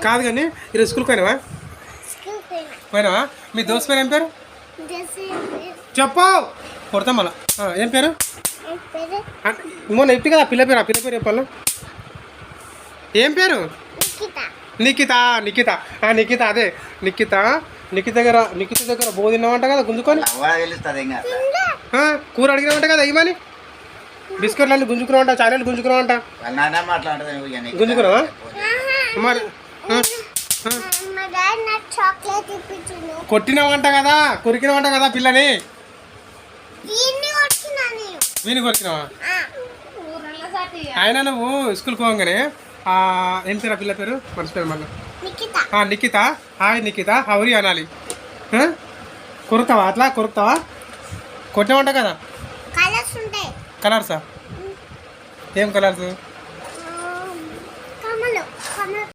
కాదు కానీ ఈరోజు స్కూల్కి పోయినావా? పోయినావా? మీ దోస్త్ పేరు ఏం పేరు చెప్పు, కొడతాం మళ్ళా. ఏం పేరు? మొన్న ఎప్పి కదా పిల్ల పేరు, ఆ పిల్ల పేరు చెప్పాలి. ఏం పేరు? నిఖిత. నిఖిత నిఖిత అదే నిఖిత. నిఖిత దగ్గర బో తిన్నావంట కదా గుంజుకొని. కూర అడిగినావంట కదా ఇవ్వని. బిస్కెట్లు అన్ని గుంజుకున్నావంట, చాక్లెట్లు గుంజుకున్నావంట. గుంజుకున్నావా మరి? కొట్టినావంట కదా, కొరికినావంట కదా పిల్లని. వీని కొరికినావా? ఆయన నువ్వు స్కూల్కి పోగానే ఏం పేరు ఆ పిల్ల పేరు మర్చిపోయాను మళ్ళీ. నిఖిత. హాయ్ నిఖిత, హౌరి అనాలి. కొరుకుతావా? అట్లా కొరుకుతావా? కొట్టినావంట కదా. కలర్సా? ఏం కలర్స్?